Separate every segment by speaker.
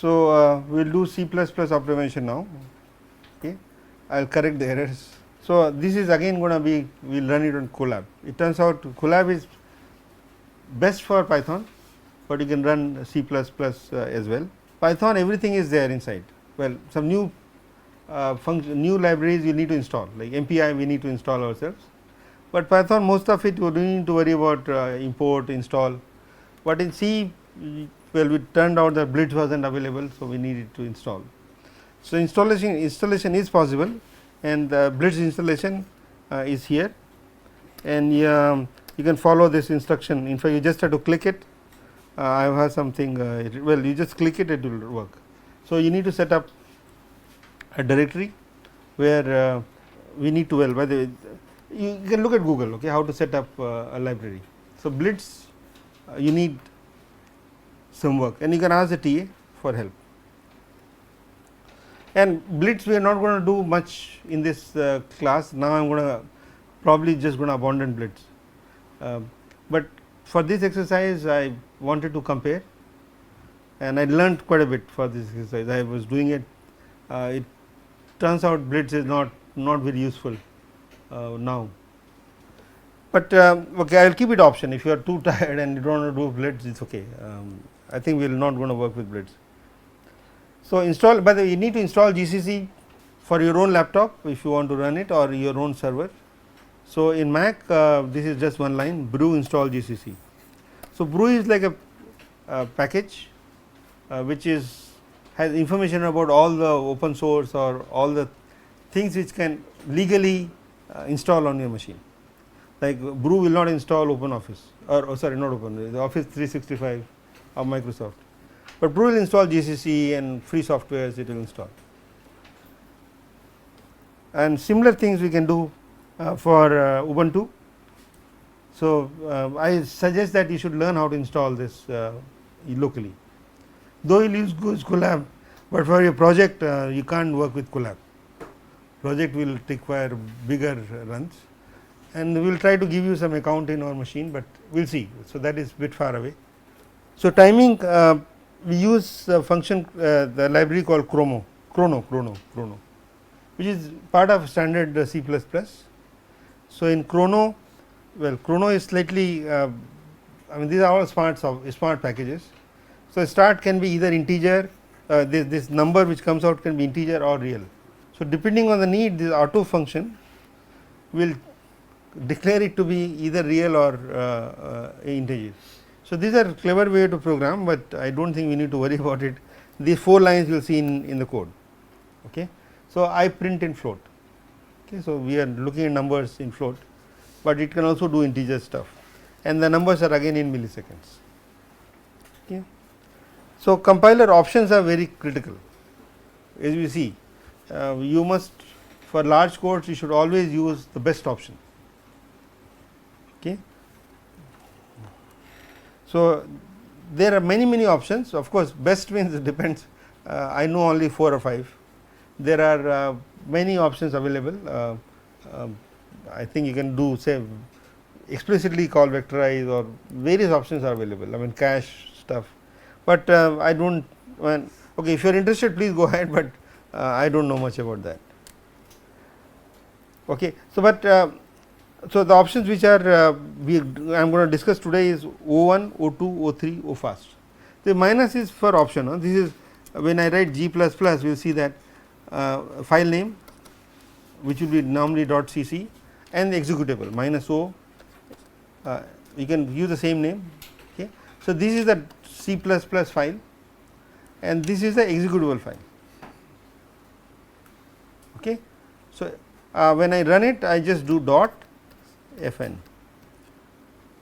Speaker 1: So, we will do C++ optimization now. Okay. I will correct the errors. So, this is again going to be, we will run it on Colab. It turns out Colab is best for Python, but you can run C++ as well. Python, everything is there inside. Well, some new new libraries you need to install, like MPI we need to install ourselves, but Python, most of it you don't need to worry about import, install. But in C, well, we turned out that Blitz wasn't available, so we needed to install. So, installation is possible, and Blitz installation is here, and you can follow this instruction. In fact, you just have to click it. I have something, well, you just click it, it will work. So, you need to set up a directory where we need to, well, by the way, you can look at Google, okay, how to set up a library. So, Blitz you need some work, and you can ask the TA for help. And Blitz we are not going to do much in this class. Now, I am going to probably just going to abandon Blitz, but for this exercise I wanted to compare, and I learned quite a bit for this exercise. I was doing it. It turns out Blitz is not very useful now, but okay, I will keep it option. If you are too tired and you don't want to do Blitz, it's okay. I think we are not going to work with Blitz. So, install, by the way, you need to install GCC for your own laptop if you want to run it, or your own server. So, in Mac this is just one line, brew install GCC. So, brew is like a package which has information about all the open source or all the things which can legally install on your machine. Like brew will not install OpenOffice, or sorry, not Open, the Office 365 of Microsoft, but brew will install GCC and free softwares it will install. And similar things we can do for Ubuntu. So, I suggest that you should learn how to install this locally, though you will use Colab, but for your project you can't work with Colab. Project will require bigger runs, and we will try to give you some account in our machine, but we will see. So, that is bit far away. So, timing we use a function, the library called Chrono, which is part of standard C++. So, in Chrono, well, Chrono is slightly, I mean these are all smart packages. So, start can be either integer, this number which comes out can be integer or real. So, depending on the need, this auto function will declare it to be either real or integer. So, these are clever way to program, but I do not think we need to worry about it. These 4 lines you will see in the code. Okay. So, I print in float. Okay. So, we are looking at numbers in float, but it can also do integer stuff, and the numbers are again in milliseconds. Okay. So, compiler options are very critical. As we see, you must, for large codes you should always use the best option. Okay. So, there are many options. Of course, best means it depends. I know only 4 or 5. There are many options available. I think you can do, say, explicitly call vectorize, or various options are available. I mean cache stuff, but I do not. Okay, if you are interested, please go ahead, but I do not know much about that. Okay, so but so the options which are I am going to discuss today is O1, O2, O3, OFAST. The minus is for option. This is when I write G++, we will see that file name, which will be normally .cc, and the executable -o. You can use the same name. Okay. So, this is the C++ file, and this is the executable file. Okay. So, when I run it, I just do .fn.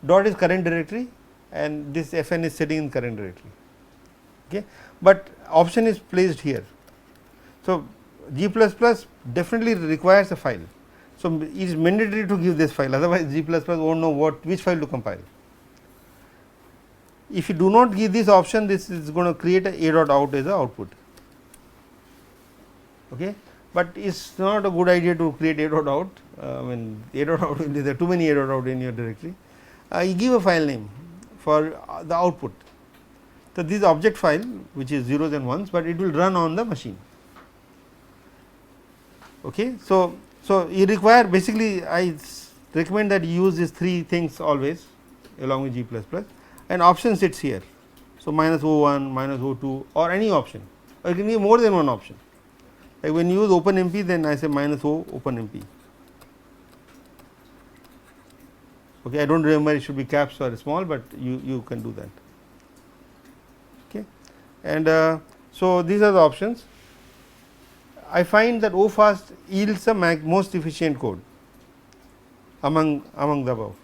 Speaker 1: Dot is current directory, and this fn is sitting in current directory. Okay. But option is placed here. So, G++ definitely requires a file. So, it is mandatory to give this file, otherwise G++ will not know which file to compile. If you do not give this option, this is going to create a .out as a output. okay, but it is not a good idea to create a dot out. I mean a dot out, there are too many a dot out in your directory. You give a file name for the output. So, this is object file which is zeros and ones, but it will run on the machine. Okay. So, you require basically I recommend that you use these three things always along with G++, and option sits here. So, minus O1, minus O2 or any option, or you can give more than one option. Like when you use OpenMP, then I say minus O OpenMP. Okay, I do not remember it should be caps or small, but you can do that. Okay. And so, these are the options. I find that OFAST yields the most efficient code among the above.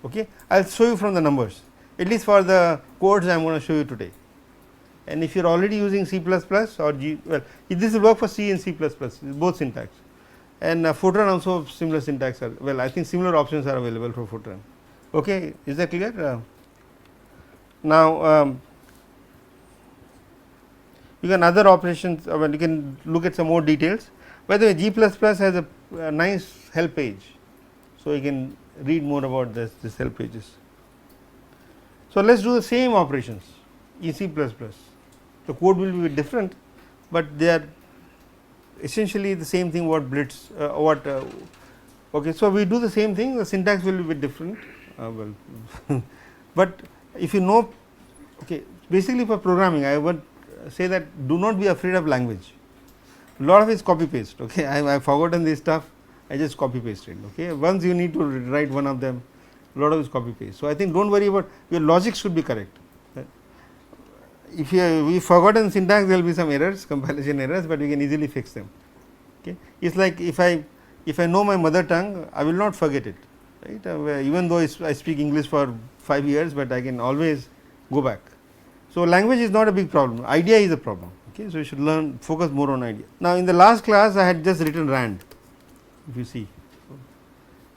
Speaker 1: Okay. I will show you from the numbers, at least for the codes I am going to show you today. And if you are already using C++ or G, well, this will work for C and C++, both syntax. And Fortran also similar syntax are, well, I think similar options are available for Fortran. Okay, is that clear? Now, you can other operations, well, you can look at some more details. By the way, G++ has a nice help page, so you can read more about this help pages. So, let us do the same operations in C++. The code will be different, but they are essentially the same thing what Blitz okay. So, we do the same thing, the syntax will be a bit different, well but if you know, okay, basically for programming I would say that do not be afraid of language. A lot of it is copy paste. Okay, I have forgotten this stuff, I just copy paste it. Okay, once you need to write one of them, a lot of it is copy paste. So, I think do not worry about, your logic should be correct. If we forgotten syntax, there will be some errors, compilation errors, but we can easily fix them. Okay. It is like if I know my mother tongue, I will not forget it, right. Even though I speak English for 5 years, but I can always go back. So, language is not a big problem, idea is a problem. Okay. So, you should learn, focus more on idea. Now, in the last class I had just written RAND, if you see,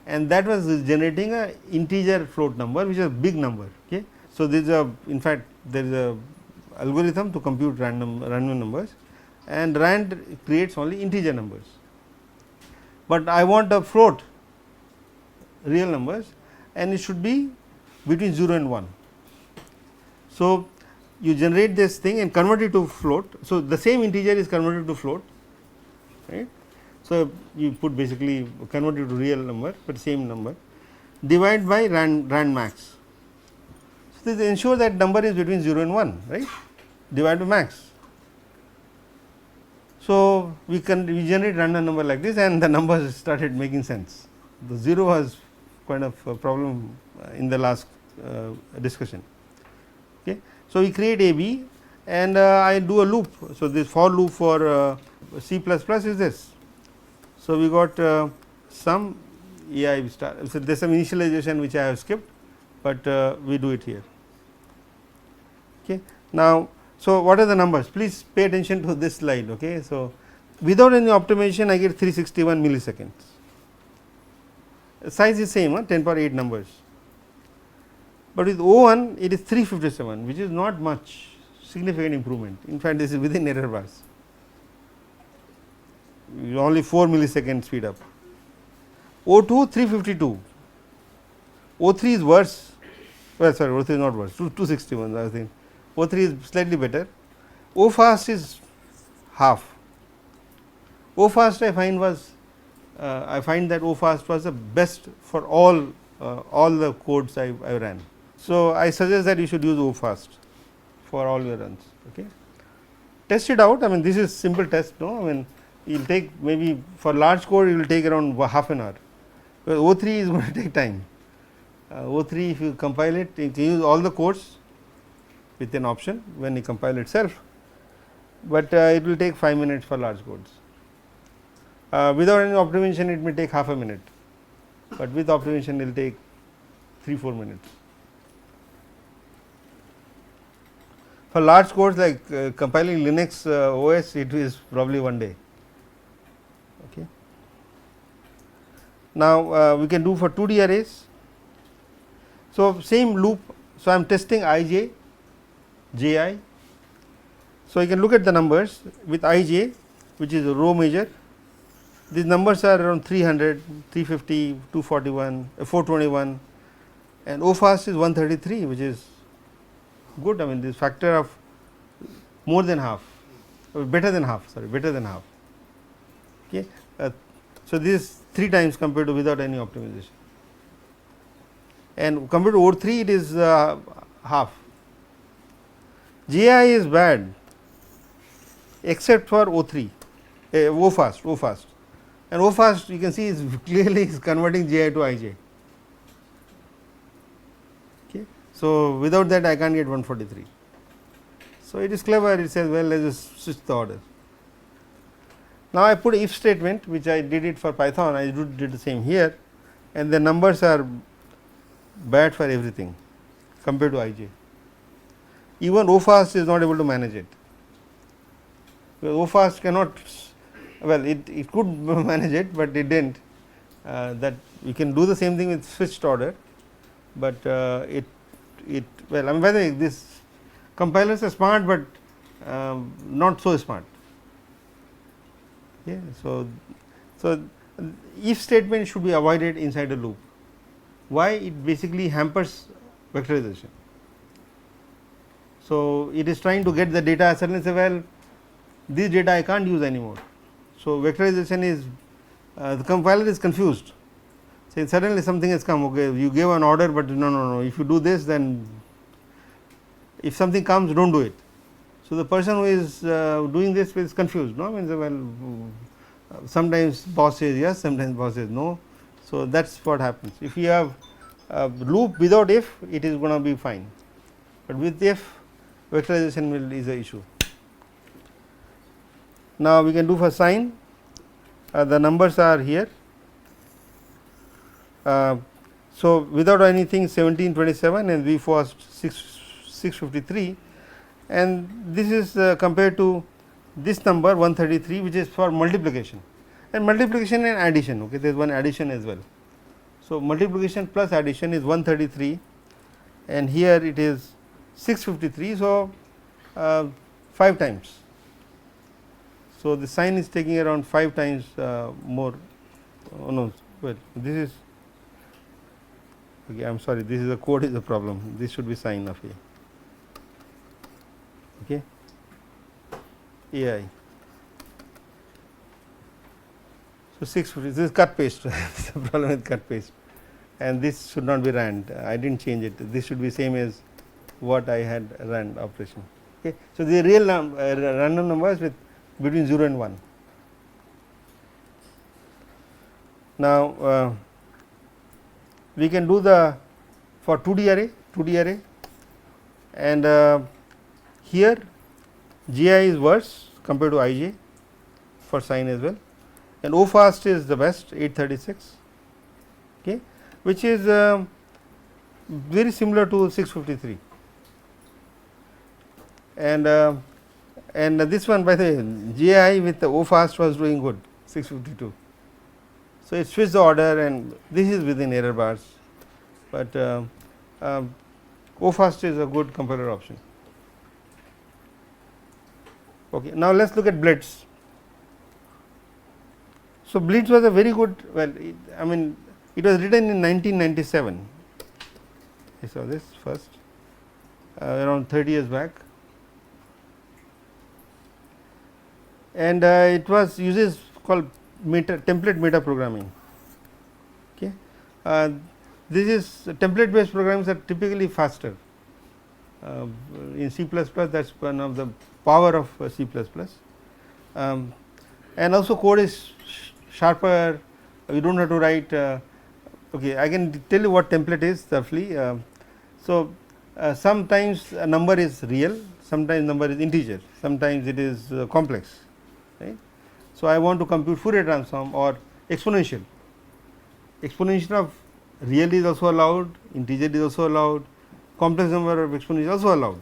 Speaker 1: and that was generating a integer float number, which is a big number. Okay. So, there is a, in fact, there is a algorithm to compute random numbers, and RAND creates only integer numbers, but I want a float real numbers, and it should be between 0 and 1. So, you generate this thing and convert it to float. So, the same integer is converted to float, right. So, you put basically convert it to real number, but same number, divide by RAND max. So, this ensure that number is between 0 and 1, right, divide by max. So, we generate random number like this, and the numbers started making sense. The 0 was kind of a problem in the last discussion. Okay. So, we create AB and I do a loop. So, this for loop for C++ is this. So, we got some AI star. So, there is some initialization which I have skipped, but we do it here. Okay. Now, so what are the numbers? Please pay attention to this slide. Okay. So, without any optimization I get 361 milliseconds. Size is same, 10 power 8 numbers, but with O1 it is 357, which is not much significant improvement. In fact, this is within error bars, only 4 millisecond speed up. O2 352, O3 is worse, well sorry, O3 is not worse, 261 I think. O3 is slightly better. OFAST is half. OFAST I find that OFAST was the best for all the codes I ran. So, I suggest that you should use OFAST for all your runs. Okay. Test it out. I mean, this is simple test. No, I mean, you will take maybe for large code you will take around half an hour. But O3 is going to take time. O3, if you compile it, you can use all the codes with an option when you compile itself, but it will take 5 minutes for large codes. Without any optimization it may take half a minute, but with optimization it will take 3-4 minutes. For large codes like compiling Linux OS, it is probably 1 day. Okay. Now, we can do for 2D arrays. So, same loop. So, I am testing ij, ji. So, you can look at the numbers with ij, which is a row measure. These numbers are around 300, 350, 241, 421, and O fast is 133, which is good. I mean, this factor of more than half, better than half, sorry, better than half. Okay. So, this is 3 times compared to without any optimization, and compared to O3 it is half. GI is bad except for O3, O fast, and O fast you can see is clearly is converting GI to IJ. Okay. So, without that I can't get 143. So, it is clever, it says well, let us just switch the order. Now, I put if statement, which I did it for Python, I did the same here, and the numbers are bad for everything compared to IJ. Even O fast is not able to manage it, because O fast cannot, well, it could manage it, but it did not. That you can do the same thing with switched order, but it well, I mean, by the way, this compilers are smart, but not so smart. Yeah, so if statement should be avoided inside a loop. Why? It basically hampers vectorization. So, it is trying to get the data, suddenly say, well, this data I can't use anymore. So, vectorization is the compiler is confused. Say suddenly something has come, okay, you gave an order, but no, if you do this, then if something comes, do not do it. So, the person who is doing this is confused, no, means well, sometimes boss says yes, sometimes boss says no. So, that is what happens. If you have a loop without if, it is going to be fine, but with if, vectorization is the issue. Now, we can do for sine, the numbers are here. So, without anything 1727 and V fast 653, and this is compared to this number 133, which is for multiplication, and multiplication and addition. Okay, there is one addition as well. So, multiplication plus addition is 133, and here it is 653. So, 5 times. So, the sine is taking around 5 times more. Oh no, well, this is okay. I am sorry, this is the code is the problem. This should be sine of A. Okay. AI. So, 650, this is cut paste, this is the problem with cut paste, and this should not be rand. I did not change it, this should be same as what I had rand operation. Okay. So, the real random numbers with between 0 and 1. Now, we can do the for 2D array, and here GI is worse compared to IJ for sine as well, and O fast is the best 836, okay, which is very similar to 653, and this one by the GI with the O fast was doing good 652. So, it switched the order, and this is within error bars, but O fast is a good compiler option. Okay. Now, let us look at Blitz. So, Blitz was a very good, well, I mean, it was written in 1997. I saw this first around 30 years back, and it was uses called template meta programming. Okay. This is template based programs are typically faster. In C++, that is one of the power of C++, and also code is sharper. You do not have to write. Okay, I can tell you what template is roughly. So, sometimes a number is real, sometimes number is integer, sometimes it is complex, right. So, I want to compute Fourier transform or exponential. Exponential of real is also allowed, integer is also allowed, complex number of exponential is also allowed,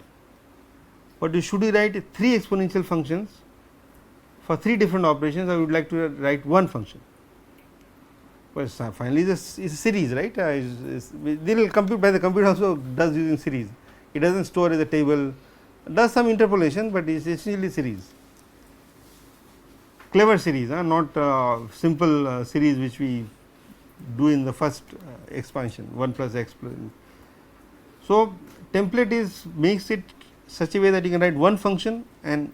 Speaker 1: but you should write 3 exponential functions for 3 different operations. I would like to write one function. Well, finally, this is a series, right. They will compute by the computer also does using series. It does not store as a table, does some interpolation, but it is essentially series. clever series, not simple series which we do in the first expansion 1 plus x plus. So, template is makes it such a way that you can write one function and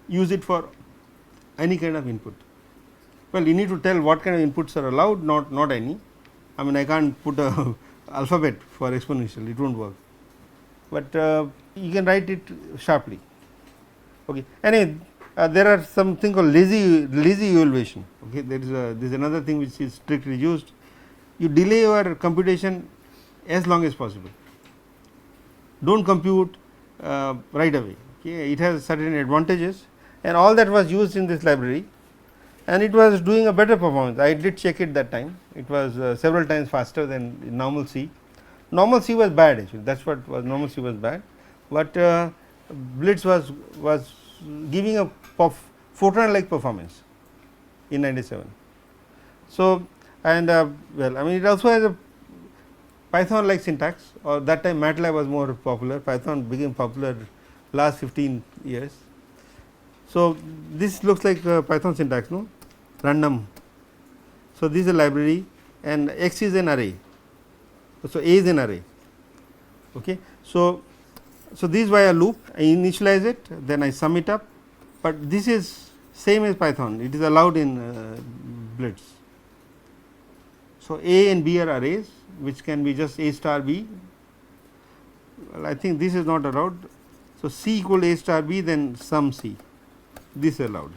Speaker 1: use it for any kind of input. Well, you need to tell what kind of inputs are allowed, not any. I mean, I can't put a alphabet for exponential, it won't work, but you can write it sharply. Okay. Anyway, there are something called lazy evaluation. Okay. There is another thing which is strictly used. You delay your computation as long as possible. Don't compute right away. Okay. It has certain advantages, and all that was used in this library, and it was doing a better performance. I did check it that time. It was several times faster than normal C. Normal C was bad actually. That's what was normal C was bad, but Blitz was giving a Fortran like performance in 97. So, and well, I mean, it also has a Python like syntax, or that time MATLAB was more popular. Python became popular last 15 years. So, this looks like Python syntax, no, random. So, this is a library and X is an array. So, A is an array. Okay. So, this is via loop, I initialize it, then I sum it up, but this is same as Python, it is allowed in Blitz. So, A and B are arrays which can be just A star B. Well, I think this is not allowed. So, C equal A star B, then sum C, this is allowed.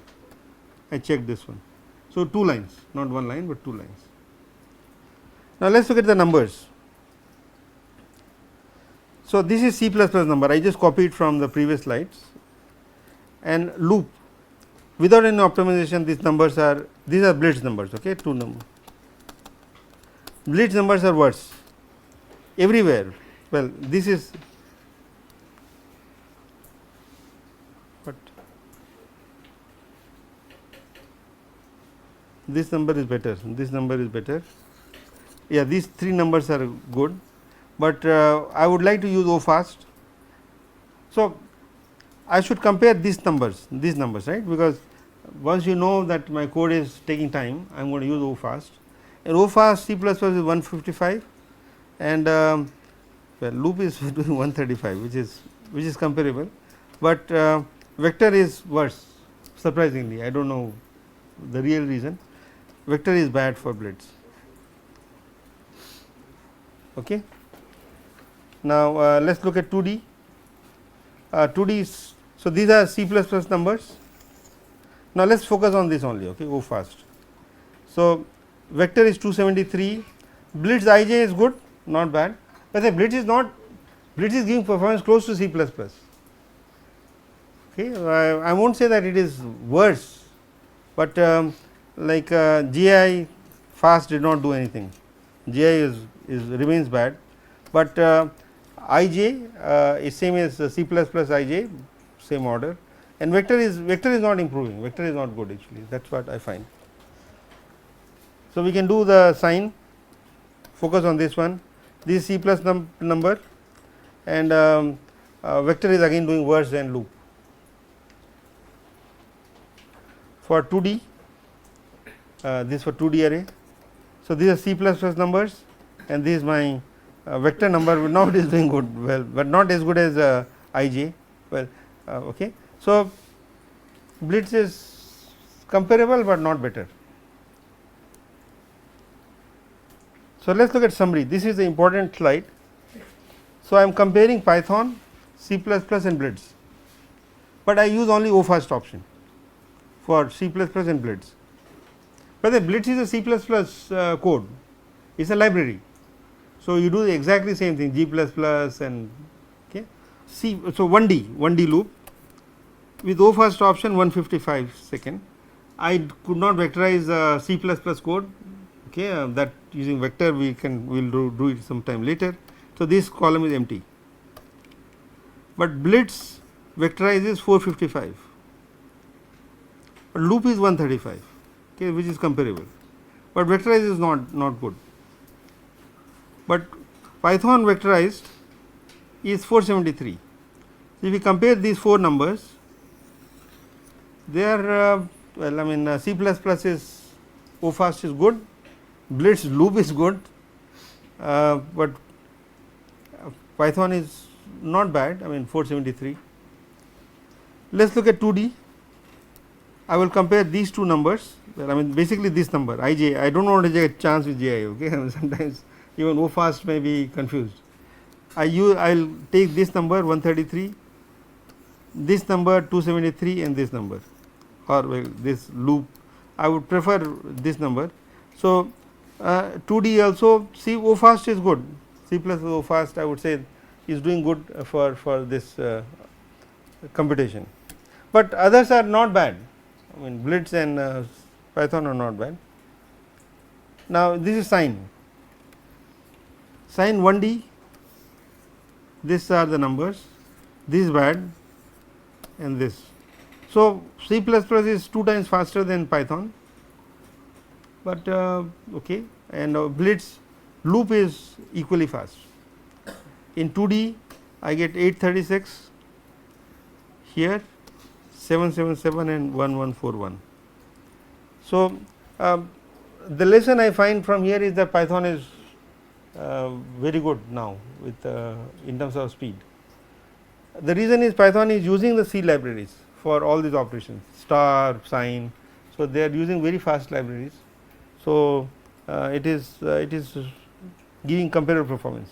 Speaker 1: I checked this one. So, 2 lines, not 1 line, but 2 lines. Now, let us look at the numbers. So, this is C++ number, I just copied from the previous slides, and loop without any optimization. These numbers are, these are Blitz numbers, okay, 2 numbers. Blitz numbers are worse everywhere. Well, this is what this number is better, this number is better. Yeah, these 3 numbers are good, but I would like to use OFAST. So, I should compare these numbers, right, because once you know that my code is taking time, I am going to use OFAST, and OFAST C++ is 155, and well, loop is doing 135, which is comparable, but vector is worse, surprisingly. I do not know the real reason. Vector is bad for Blitz. Okay. Now, let us look at 2D. 2D is, so these are C++ numbers. Now, let us focus on this only, okay, OFAST. So, vector is 273, Blitz IJ is good, not bad, but the Blitz is not, Blitz is giving performance close to C++. Okay, I will not say that it is worse, but like GI fast did not do anything, GI is remains bad, but IJ is same as C++ IJ, same order, and vector is not improving, vector is not good actually, that is what I find. So, we can do the sign, focus on this one, this C plus number, and vector is again doing worse than loop. For 2D, this for 2D array. So, these are C numbers, and this is my vector number. Now, it is doing good, well, but not as good as IJ. Well, okay. So, Blitz is comparable, but not better. So, let us look at summary. This is the important slide. So, I am comparing Python, C++ and Blitz, but I use only OFAST option for C++ and Blitz. But the Blitz is a C++ code, it is a library. So, you do exactly same thing G++ and okay. So, 1D loop with OFAST option 155 second. I could not vectorize C++ code, okay, that using vector we will do it sometime later. So, this column is empty, but Blitz vectorizes 455, but loop is 135, okay, which is comparable, but vectorize is not good. But Python vectorized is 473. If we compare these 4 numbers, they are well, I mean C++ is OFAST is good, Blitz loop is good, but Python is not bad, I mean 473. Let us look at 2D. I will compare these two numbers. Well, I mean basically this number ij, I do not want to take a chance with ji, okay. Sometimes even OFAST may be confused. I will take this number 133, this number 273 and this number, or well, this loop. I would prefer this number. So, 2D also see OFAST is good, C plus OFAST I would say is doing good for this computation, but others are not bad. I mean Blitz and Python are not bad. Now, this is sine 1D, these are the numbers, this is bad and this. So, C++ is 2 times faster than Python, but okay, and Blitz loop is equally fast. In 2D I get 836, here 777 and 1141. So, the lesson I find from here is that Python is very good now with in terms of speed. The reason is Python is using the C libraries for all these operations, star, sine. So, they are using very fast libraries. So, it is giving comparable performance.